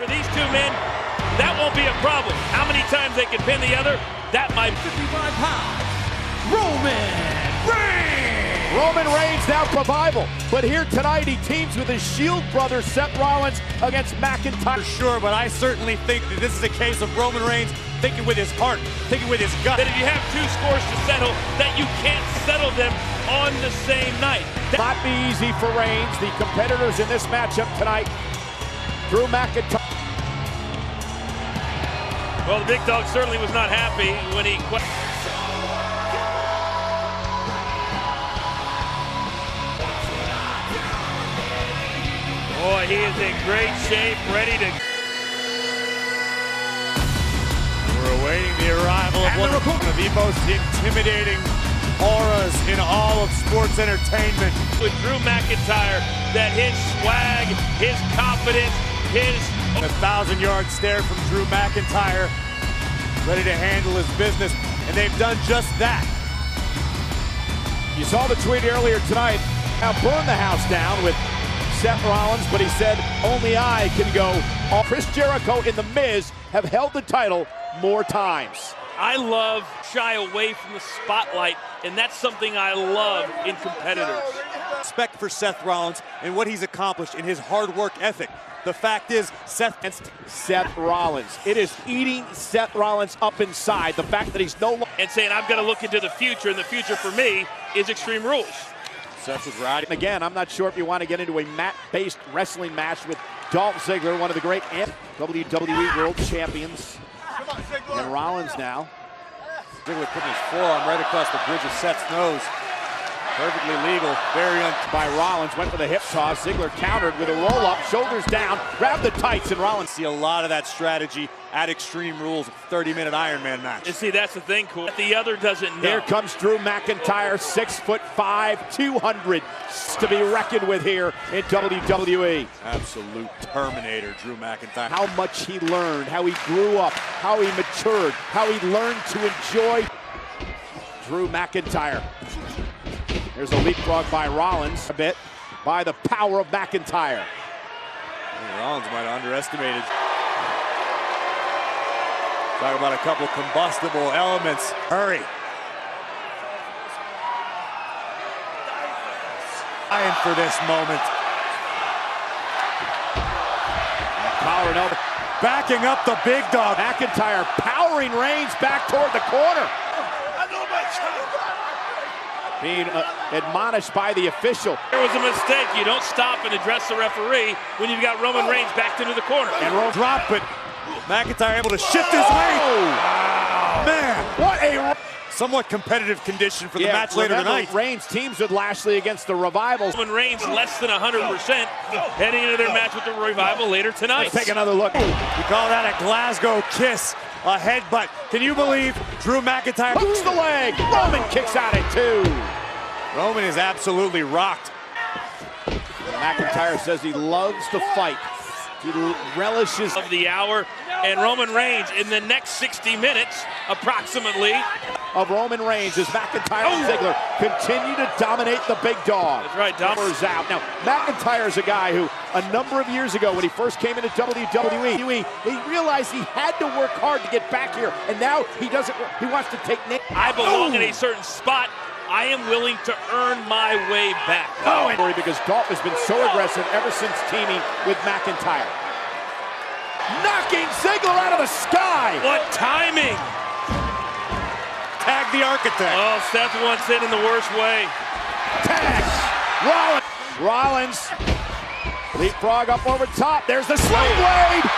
For these two men, that won't be a problem. How many times they can pin the other, that might. 55 pounds, Roman Reigns! Roman Reigns now revival, but here tonight he teams with his Shield brother Seth Rollins against McIntyre. Sure, but I certainly think that this is a case of Roman Reigns thinking with his heart, thinking with his gut. That if you have two scores to settle, that you can't settle them on the same night. Not be easy for Reigns. The competitors in this matchup tonight, Drew McIntyre. Well, the big dog certainly was not happy when he quit. Boy, he is in great shape, ready to. We're awaiting the arrival of one of the most intimidating auras in all of sports entertainment. With Drew McIntyre, that his swag, his confidence, his. A 1,000-yard stare from Drew McIntyre, ready to handle his business, and they've done just that. You saw the tweet earlier tonight. Now burn the house down with Seth Rollins, but he said only I can go. Chris Jericho and The Miz have held the title more times. I love shy away from the spotlight, and that's something I love in competitors. Respect for Seth Rollins and what he's accomplished in his hard work ethic. The fact is, Seth Rollins. It is eating Seth Rollins up inside. The fact that he's no longer. And saying, I'm going to look into the future, and the future for me is Extreme Rules. Seth was riding. Again, I'm not sure if you want to get into a mat-based wrestling match with Dolph Ziggler, one of the great WWE World Champions. And Rollins now. Ziggler putting his forearm right across the bridge of Seth's nose. Perfectly legal, very by Rollins, went for the hip toss. Ziggler countered with a roll-up, shoulders down, grabbed the tights, and Rollins. See a lot of that strategy at Extreme Rules, 30-minute Iron Man match. And see, that's the thing, cool. The other doesn't know. Here comes Drew McIntyre, 6'5", 200 to be reckoned with here in WWE. Absolute Terminator, Drew McIntyre. How much he learned, how he grew up, how he matured, how he learned to enjoy Drew McIntyre. There's a leapfrog by Rollins, a bit by the power of McIntyre. Rollins might have underestimated. Talk about a couple combustible elements. Hurry. Dying for this moment. Collar and elbow. Backing up the big dog. McIntyre powering Reigns back toward the corner. Being admonished by the official. There was a mistake. You don't stop and address the referee when you've got Roman Reigns backed into the corner. And Roman dropped, but McIntyre able to shift his weight. Wow. Man, what a somewhat competitive condition for the match later tonight. Reigns teams with Lashley against the Revival. Roman Reigns less than 100% heading into their match with the Revival later tonight. Let's take another look. You call that a Glasgow kiss, a headbutt. Can you believe Drew McIntyre hooks the leg? Roman kicks out at 2. Roman is absolutely rocked. McIntyre says he loves to fight. He relishes of the hour, and Roman Reigns in the next 60 minutes, approximately, of Roman Reigns as McIntyre and Ziggler continue to dominate the big dog. That's right, Dolph. Out. Now, McIntyre is a guy who, a number of years ago, when he first came into WWE, he realized he had to work hard to get back here, and now he doesn't. He wants to take. I belong in a certain spot. I am willing to earn my way back. Because Dolph has been so aggressive ever since teaming with McIntyre. Knocking Ziggler out of the sky. What timing. Tag the architect. Oh, Seth wants it in the worst way. Tag. Rollins. Leapfrog up over top. There's the slide blade.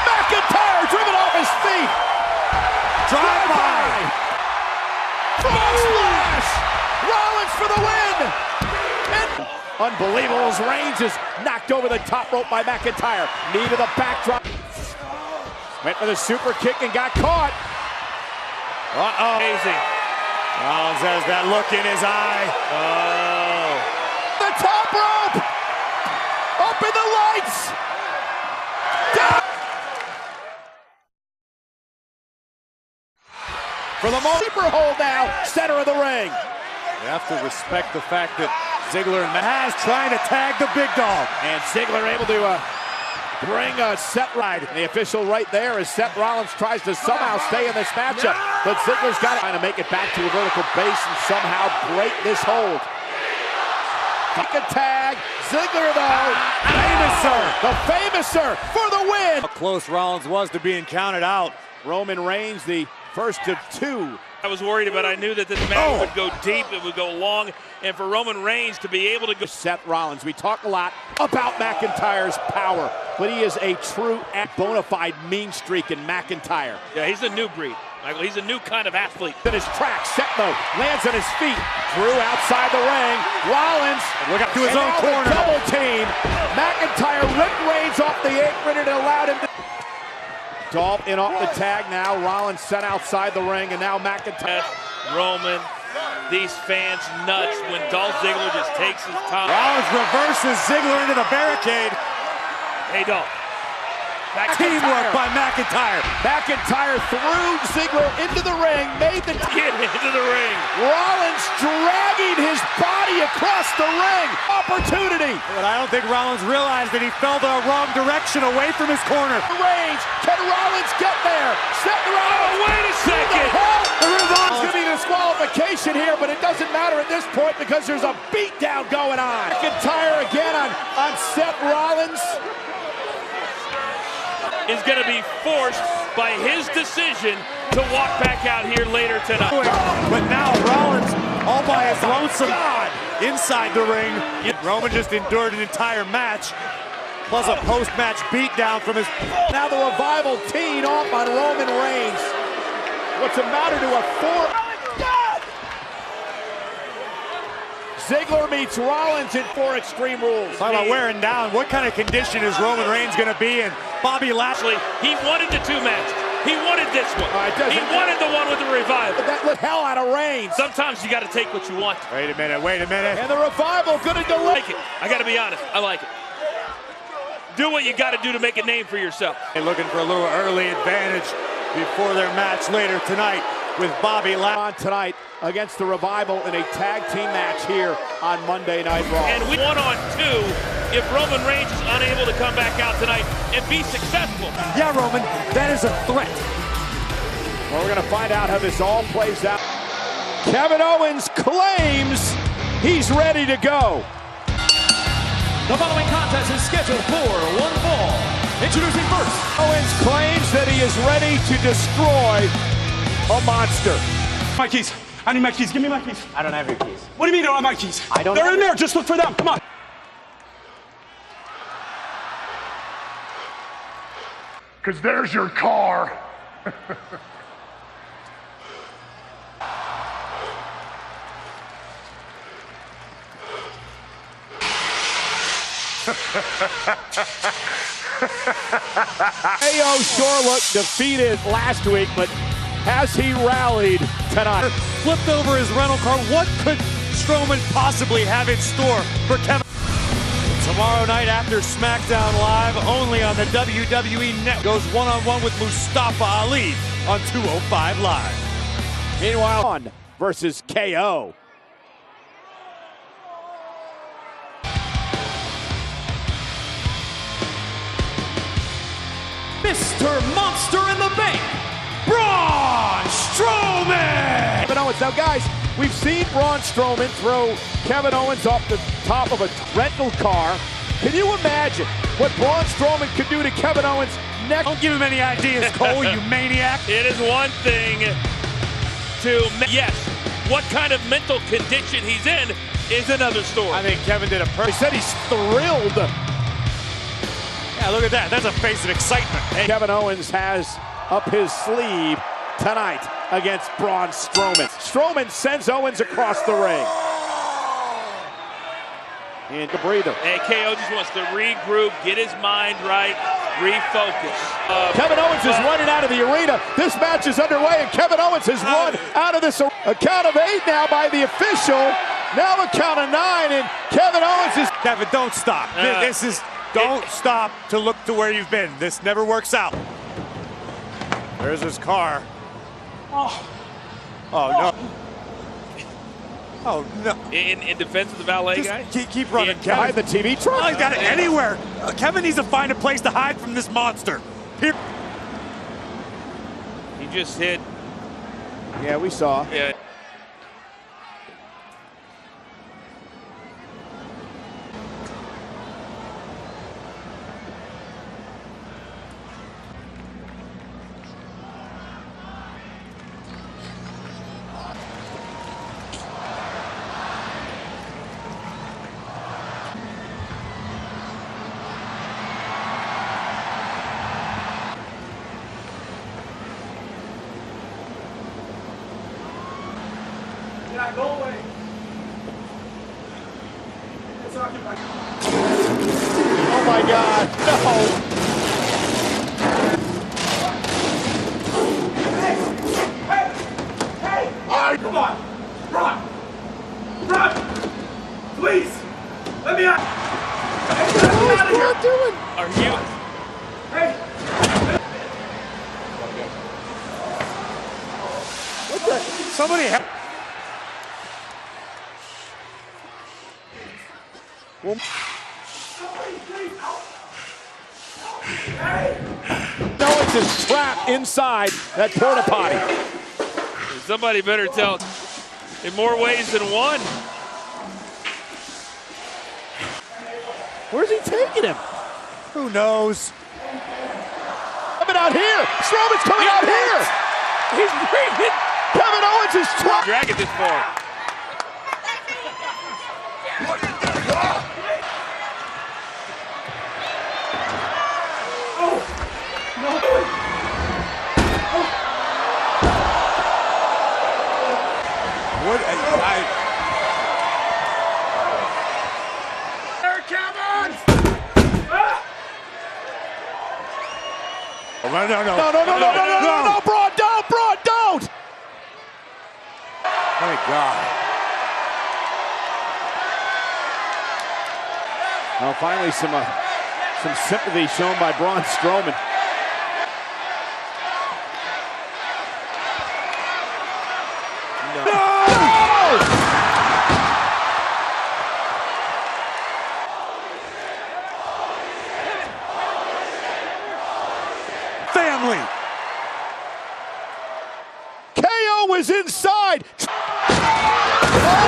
McIntyre driven off his feet. Drive by. Frog splash! Rollins for the win! And unbelievable as Reigns is knocked over the top rope by McIntyre. Knee to the backdrop. Went for the super kick and got caught. Amazing. Rollins has that look in his eye. Oh. The top rope! Up in the lights! Down! For the sleeper hold now, center of the ring. You have to respect the fact that Ziggler and Maz trying to tag the big dog. And Ziggler able to bring a Seth ride. The official right there as Seth Rollins tries to somehow stay in this matchup. But Ziggler's got to trying to make it back to a vertical base and somehow break this hold. Kick a tag. Ziggler though. The famouser for the win. How close Rollins was to being counted out. Roman Reigns, the first of two. I was worried about. I knew that this match would go deep, it would go long, and for Roman Reigns to be able to go. Seth Rollins, we talk a lot about McIntyre's power, but he is a true bona fide mean streak in McIntyre. Yeah, he's a new breed, Michael. He's a new kind of athlete. In his track, Seth though lands on his feet. Drew outside the ring. Rollins look up to his own corner. Double team. McIntyre ripped Reigns off the apron and allowed him to. Dolph in off the tag now. Rollins sent outside the ring, and now McIntyre. Roman, these fans nuts when Dolph Ziggler just takes his time. Rollins reverses Ziggler into the barricade. Hey, Dolph. Teamwork by McIntyre. McIntyre threw Ziggler into the ring, made the Get into the ring. Rollins dragging his body across the ring. Opportunity. But I don't think Rollins realized that he fell the wrong direction away from his corner. Reigns, can Rollins get there? Seth Rollins. Oh, wait a second. There's going to be disqualification here, but it doesn't matter at this point because there's a beatdown going on. McIntyre again on Seth Rollins. Is going to be forced by his decision to walk back out here later tonight. But now Rollins all by his lonesome inside the ring. Roman just endured an entire match, plus a post-match beatdown from his. Now the Revival teeing off on Roman Reigns. What's the matter to a four? Ziggler meets Rollins in 4 Extreme Rules. Talk about wearing down. What kind of condition is Roman Reigns going to be in? Bobby Lashley. He wanted the 2 matches. He wanted this one. He wanted the one with the Revival. That looked hell out of Reigns. Sometimes you got to take what you want. Wait a minute, wait a minute. And the Revival going to delay. I like it. I got to be honest. I like it. Do what you got to do to make a name for yourself. And looking for a little early advantage before their match later tonight with Bobby Lashley. Tonight against the Revival in a tag team match here on Monday Night Raw. And we 1-on-2 if Roman Reigns is unable to come back out tonight and be successful. Yeah, Roman, that is a threat. Well, we're going to find out how this all plays out. Kevin Owens claims he's ready to go. The following contest is scheduled for one fall. Introducing first. Owens claims that he is ready to destroy a monster. My keys. I need my keys. Give me my keys. I don't have your keys. What do you mean you don't have my keys? I don't. They're in there. Just look for them. Come on. Because there's your car. KO sure looked defeated last week, but has he rallied tonight? Flipped over his rental car. What could Strowman possibly have in store for Kevin? Tomorrow night after SmackDown Live, only on the WWE Network, goes one-on-one with Mustafa Ali on 205 Live. Meanwhile, on versus KO. Mr. Monster in the Bank, Braun Strowman! Kevin Owens. Now, guys, we've seen Braun Strowman throw Kevin Owens off the top of a rental car. Can you imagine what Braun Strowman could do to Kevin Owens next? Don't give him any ideas, Cole, you maniac. It is one thing to, yes, what kind of mental condition he's in is another story. I think Kevin did a He said he's thrilled. Yeah, look at that. That's a face of excitement. Hey. Kevin Owens has up his sleeve tonight against Braun Strowman. Strowman sends Owens across the ring. And the breather. Hey, KO just wants to regroup, get his mind right, refocus. Kevin Owens is running out of the arena. This match is underway, and Kevin Owens has run out of this. A count of 8 now by the official. Now a count of 9, and Kevin Owens is. Kevin, don't stop. This is. Don't stop to look to where you've been. This never works out. There's his car. Oh no. Oh, no. In defense of the valet guy? Keep running, Kevin. Behind the TV truck. Oh, he's got it anywhere. Kevin needs to find a place to hide from this monster. Here. He just hit. Yeah, we saw. Yeah. Yeah, go away. It's occupied. Oh my God, no. Hey, come on. Run. Please. Let me out. Hey, let me out of here. Doing? Are you? Hey. What the? Somebody help. Well, Owens is trapped inside that porta potty. Somebody better tell in more ways than one. Where's he taking him? Who knows? Coming out here. Strowman's coming out here. He's bringing. Kevin Owens is trapped. Dragging this far. What? There, Kevin. No, no, no. No, Braun, don't. Thank God. Well, finally some sympathy shown by Braun Strowman. No! Family. KO was inside. Oh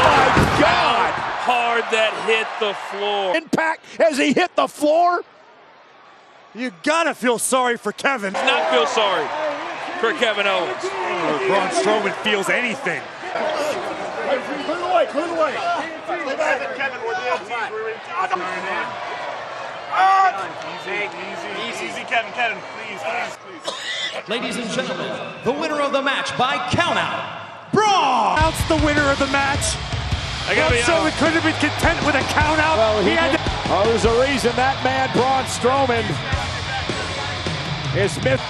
my God! Hard that hit the floor. Impact as he hit the floor. You gotta feel sorry for Kevin. Not feel sorry for Kevin Owens. Braun Strowman feels anything. Clear the way. Stay back. Kevin, we're the MTs. We're in. Easy, Kevin, please. Ladies and gentlemen, the winner of the match by countout, Braun! That's the winner of the match. Braun Strowman couldn't have been content with a count out. Well, he had to. there's a reason that man, Braun Strowman, is Smith.